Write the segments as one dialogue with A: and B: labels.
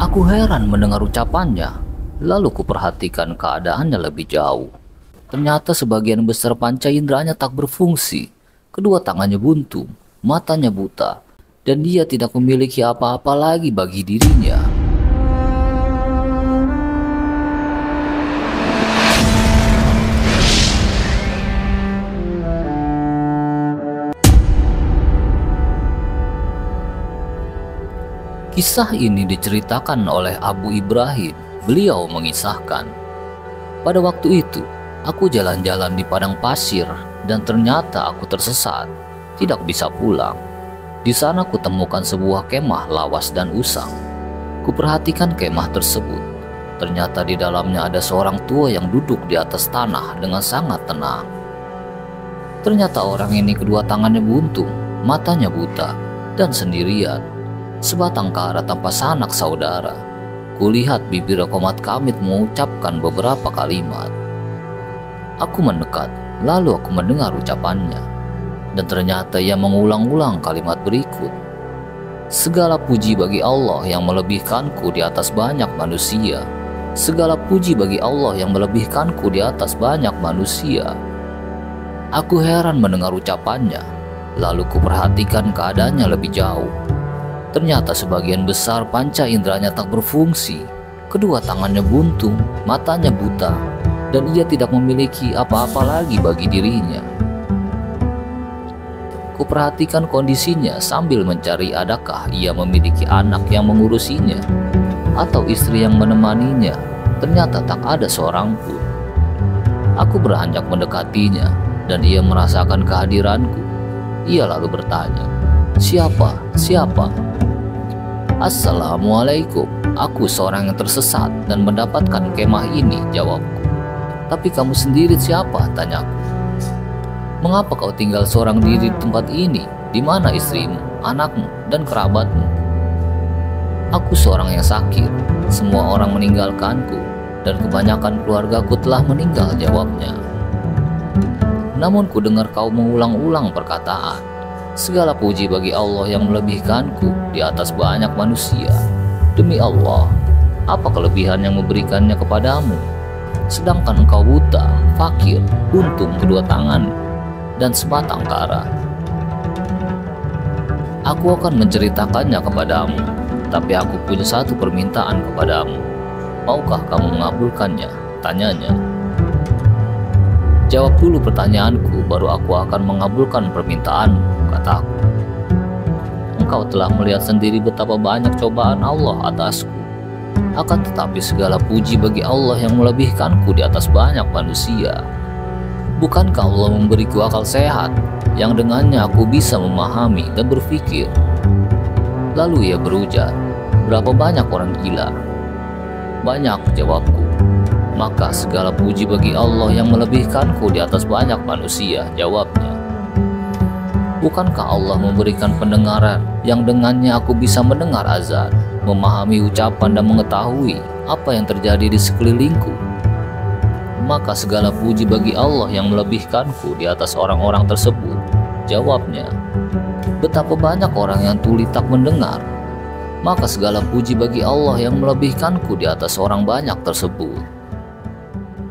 A: Aku heran mendengar ucapannya, lalu kuperhatikan keadaannya lebih jauh. Ternyata sebagian besar panca inderanya tak berfungsi, kedua tangannya buntu, matanya buta, dan dia tidak memiliki apa-apa lagi bagi dirinya. Kisah ini diceritakan oleh Abu Ibrahim. Beliau mengisahkan, pada waktu itu aku jalan-jalan di padang pasir dan ternyata aku tersesat, tidak bisa pulang. Di sana kutemukan sebuah kemah lawas dan usang. Kuperhatikan kemah tersebut. Ternyata di dalamnya ada seorang tua yang duduk di atas tanah dengan sangat tenang. Ternyata orang ini kedua tangannya buntung, matanya buta, dan sendirian. Sebatang kara tanpa sanak saudara. Kulihat bibir komat kamit mengucapkan beberapa kalimat. Aku mendekat, lalu aku mendengar ucapannya. Dan ternyata ia mengulang-ulang kalimat berikut. Segala puji bagi Allah yang melebihkanku di atas banyak manusia. Segala puji bagi Allah yang melebihkanku di atas banyak manusia. Aku heran mendengar ucapannya, lalu kuperhatikan keadaannya lebih jauh. Ternyata sebagian besar panca inderanya tak berfungsi, kedua tangannya buntung, matanya buta, dan ia tidak memiliki apa-apa lagi bagi dirinya. Kuperhatikan kondisinya sambil mencari adakah ia memiliki anak yang mengurusinya, atau istri yang menemaninya. Ternyata tak ada seorang pun. Aku beranjak mendekatinya, dan ia merasakan kehadiranku. Ia lalu bertanya, "Siapa? Siapa?" "Assalamualaikum, aku seorang yang tersesat dan mendapatkan kemah ini," jawabku. "Tapi kamu sendiri siapa?" tanyaku. "Mengapa kau tinggal seorang diri di tempat ini? Di mana istrimu, anakmu, dan kerabatmu?" "Aku seorang yang sakit, semua orang meninggalkanku, dan kebanyakan keluargaku telah meninggal," jawabnya. "Namun ku dengar kau mengulang-ulang perkataan, 'Segala puji bagi Allah yang melebihkanku di atas banyak manusia.' Demi Allah, apa kelebihan yang memberikannya kepadamu? Sedangkan engkau buta, fakir, buntung kedua tangan, dan sebatang kara." "Aku akan menceritakannya kepadamu, tapi aku punya satu permintaan kepadamu. Maukah kamu mengabulkannya?" tanyanya. "Jawab dulu pertanyaanku, baru aku akan mengabulkan permintaanmu," kataku. "Engkau telah melihat sendiri betapa banyak cobaan Allah atasku. Akan tetapi segala puji bagi Allah yang melebihkanku di atas banyak manusia. Bukankah Allah memberiku akal sehat, yang dengannya aku bisa memahami dan berpikir?" Lalu ia berujar, "Berapa banyak orang gila?" "Banyak," jawabku. "Maka segala puji bagi Allah yang melebihkanku di atas banyak manusia," jawabnya. "Bukankah Allah memberikan pendengaran yang dengannya aku bisa mendengar azan, memahami ucapan dan mengetahui apa yang terjadi di sekelilingku? Maka segala puji bagi Allah yang melebihkanku di atas orang-orang tersebut," jawabnya. "Betapa banyak orang yang tuli tak mendengar. Maka segala puji bagi Allah yang melebihkanku di atas orang banyak tersebut.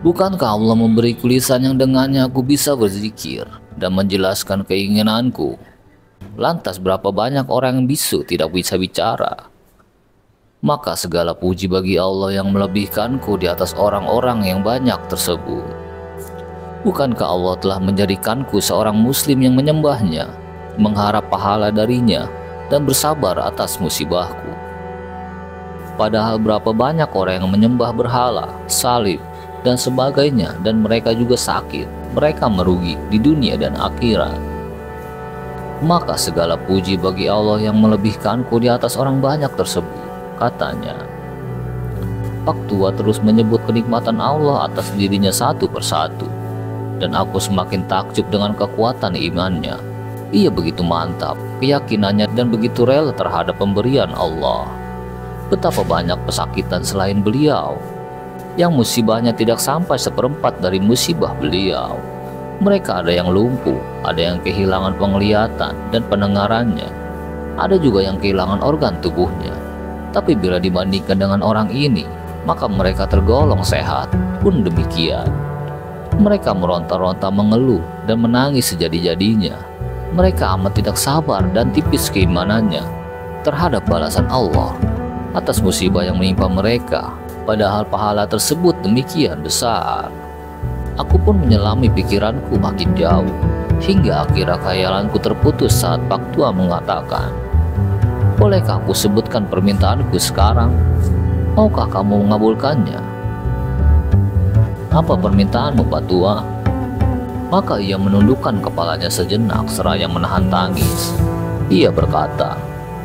A: Bukankah Allah memberiku lisan yang dengannya aku bisa berzikir dan menjelaskan keinginanku? Lantas berapa banyak orang yang bisu tidak bisa bicara? Maka segala puji bagi Allah yang melebihkanku di atas orang-orang yang banyak tersebut. Bukankah Allah telah menjadikanku seorang muslim yang menyembahnya, mengharap pahala darinya, dan bersabar atas musibahku? Padahal berapa banyak orang yang menyembah berhala, salib, dan sebagainya, dan mereka juga sakit, mereka merugi di dunia dan akhirat. Maka segala puji bagi Allah yang melebihkanku di atas orang banyak tersebut," katanya. Pak tua terus menyebut kenikmatan Allah atas dirinya satu persatu, dan aku semakin takjub dengan kekuatan imannya. Ia begitu mantap keyakinannya dan begitu rela terhadap pemberian Allah. Betapa banyak pesakitan selain beliau, yang musibahnya tidak sampai seperempat dari musibah beliau. Mereka ada yang lumpuh, ada yang kehilangan penglihatan dan pendengarannya, ada juga yang kehilangan organ tubuhnya. Tapi bila dibandingkan dengan orang ini, maka mereka tergolong sehat. Pun demikian, mereka meronta-ronta mengeluh dan menangis sejadi-jadinya. Mereka amat tidak sabar dan tipis keimanannya terhadap balasan Allah atas musibah yang menimpa mereka, padahal pahala tersebut demikian besar. Aku pun menyelami pikiranku makin jauh, hingga akhirnya khayalanku terputus saat Pak Tua mengatakan, "Bolehkah aku sebutkan permintaanku sekarang? Maukah kamu mengabulkannya?" "Apa permintaanmu, Pak Tua?" Maka ia menundukkan kepalanya sejenak seraya menahan tangis. Ia berkata,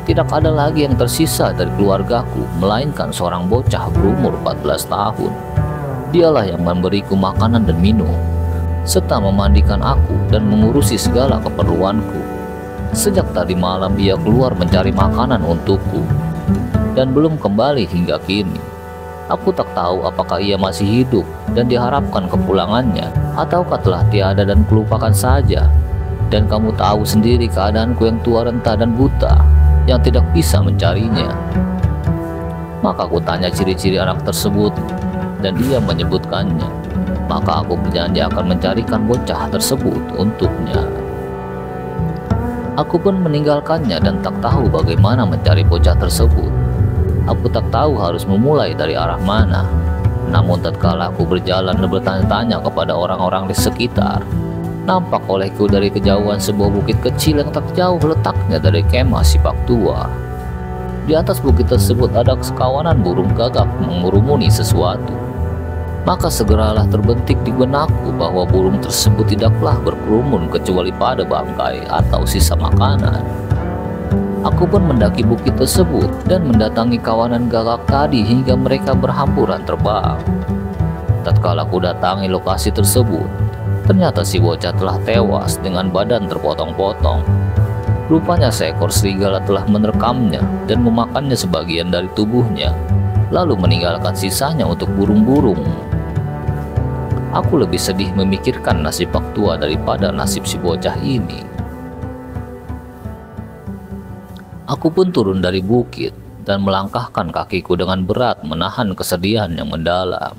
A: "Tidak ada lagi yang tersisa dari keluargaku, melainkan seorang bocah berumur 14 tahun. Dialah yang memberiku makanan dan minum, serta memandikan aku dan mengurusi segala keperluanku. Sejak tadi malam ia keluar mencari makanan untukku, dan belum kembali hingga kini. Aku tak tahu apakah ia masih hidup dan diharapkan kepulangannya, ataukah telah tiada dan kelupakan saja. Dan kamu tahu sendiri keadaanku yang tua renta dan buta, yang tidak bisa mencarinya." Maka aku tanya ciri-ciri anak tersebut, dan ia menyebutkannya. Maka aku berjanji akan mencarikan bocah tersebut untuknya. Aku pun meninggalkannya dan tak tahu bagaimana mencari bocah tersebut. Aku tak tahu harus memulai dari arah mana. Namun tatkala aku berjalan dan bertanya-tanya kepada orang-orang di sekitar, nampak olehku dari kejauhan sebuah bukit kecil yang tak jauh letaknya dari kemah si Pak Tua. Di atas bukit tersebut ada sekawanan burung gagak mengurumuni sesuatu. Maka segeralah terbentik di benakku bahwa burung tersebut tidaklah berkerumun kecuali pada bangkai atau sisa makanan. Aku pun mendaki bukit tersebut dan mendatangi kawanan gagak tadi hingga mereka berhamburan terbang. Tatkala aku datangi lokasi tersebut, ternyata si bocah telah tewas dengan badan terpotong-potong. Rupanya seekor serigala telah menerkamnya dan memakannya sebagian dari tubuhnya, lalu meninggalkan sisanya untuk burung-burung. Aku lebih sedih memikirkan nasib Pak Tua daripada nasib si bocah ini. Aku pun turun dari bukit dan melangkahkan kakiku dengan berat menahan kesedihan yang mendalam.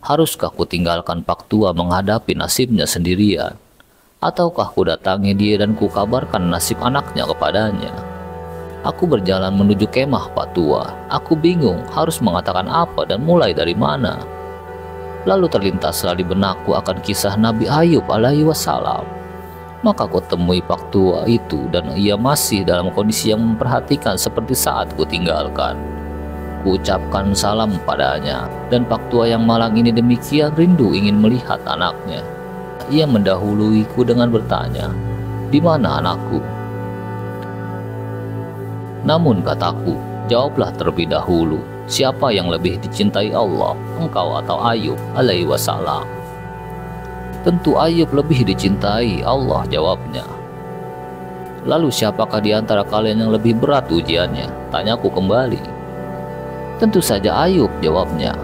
A: Haruskah ku tinggalkan Pak Tua menghadapi nasibnya sendirian? Ataukah ku datangi dia dan ku kabarkan nasib anaknya kepadanya? Aku berjalan menuju kemah Pak Tua. Aku bingung harus mengatakan apa dan mulai dari mana. Lalu terlintaslah di benakku akan kisah Nabi Ayub alaihi wassalam. Maka ku temui Pak Tua itu dan ia masih dalam kondisi yang memperhatikan seperti saat ku tinggalkan. Ku ucapkan salam padanya, dan Pak Tua yang malang ini demikian rindu ingin melihat anaknya. Ia mendahuluiku dengan bertanya, "Di mana anakku?" Namun kataku, "Jawablah terlebih dahulu, siapa yang lebih dicintai Allah, engkau atau Ayub alaihi wassalam?" "Tentu Ayub lebih dicintai Allah," jawabnya. "Lalu siapakah di antara kalian yang lebih berat ujiannya?" tanyaku kembali. "Tentu saja Ayub," jawabnya.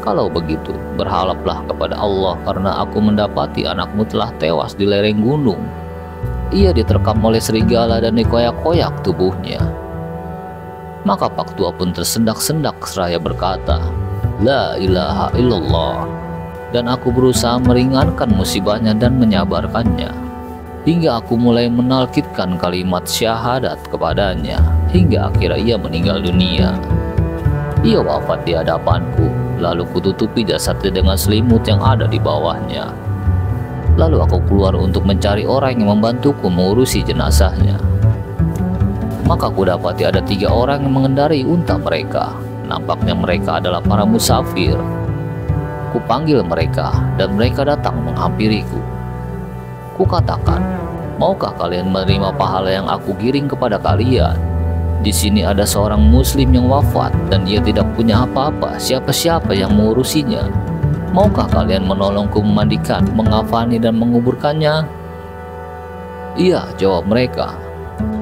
A: "Kalau begitu, berharaplah kepada Allah karena aku mendapati anakmu telah tewas di lereng gunung. Ia diterkam oleh serigala dan dikoyak-koyak tubuhnya." Maka Pak Tua pun tersendak-sendak seraya berkata, "La ilaha illallah." Dan aku berusaha meringankan musibahnya dan menyabarkannya, hingga aku mulai menalkitkan kalimat syahadat kepadanya, hingga akhirnya ia meninggal dunia. Ia wafat di hadapanku, lalu kututupi jasadnya dengan selimut yang ada di bawahnya. Lalu aku keluar untuk mencari orang yang membantuku mengurusi jenazahnya. Maka aku dapati ada 3 orang yang mengendarai unta mereka. Nampaknya mereka adalah para musafir. Kupanggil mereka dan mereka datang menghampiriku. Kukatakan, "Maukah kalian menerima pahala yang aku giring kepada kalian? Di sini ada seorang muslim yang wafat dan dia tidak punya apa-apa, siapa-siapa yang mengurusinya. Maukah kalian menolongku memandikan, mengafani dan menguburkannya?" "Iya," jawab mereka.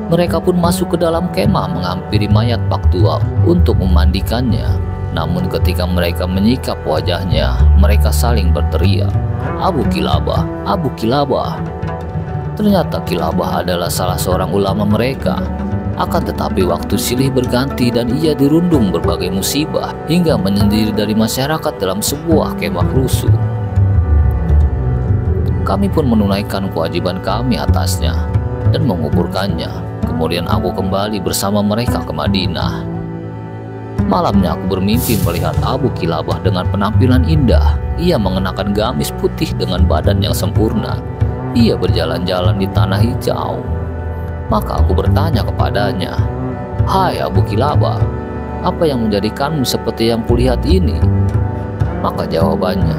A: Mereka pun masuk ke dalam kemah menghampiri mayat Pak Tua untuk memandikannya. Namun ketika mereka menyikap wajahnya, mereka saling berteriak, "Abu Kilabah, Abu Kilabah." Ternyata Kilabah adalah salah seorang ulama mereka. Akan tetapi waktu silih berganti dan ia dirundung berbagai musibah hingga menyendiri dari masyarakat dalam sebuah kemah rusuh. Kami pun menunaikan kewajiban kami atasnya dan menguburkannya. Kemudian aku kembali bersama mereka ke Madinah. Malamnya aku bermimpi melihat Abu Kilabah dengan penampilan indah. Ia mengenakan gamis putih dengan badan yang sempurna. Ia berjalan-jalan di tanah hijau. Maka aku bertanya kepadanya, "Hai Abu Kilabah, apa yang menjadikanmu seperti yang kulihat ini?" Maka jawabannya,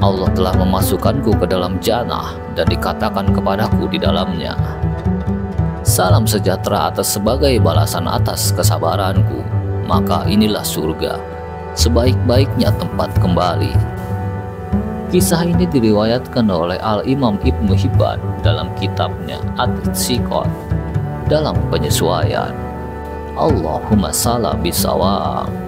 A: "Allah telah memasukkanku ke dalam jannah dan dikatakan kepadaku di dalamnya, salam sejahtera atas sebagai balasan atas kesabaranku. Maka inilah surga, sebaik-baiknya tempat kembali." Kisah ini diriwayatkan oleh Al-Imam Ibnu Hibban dalam kitabnya At-Tsiqat dalam penyesuaian. Allahumma shalli bisawab.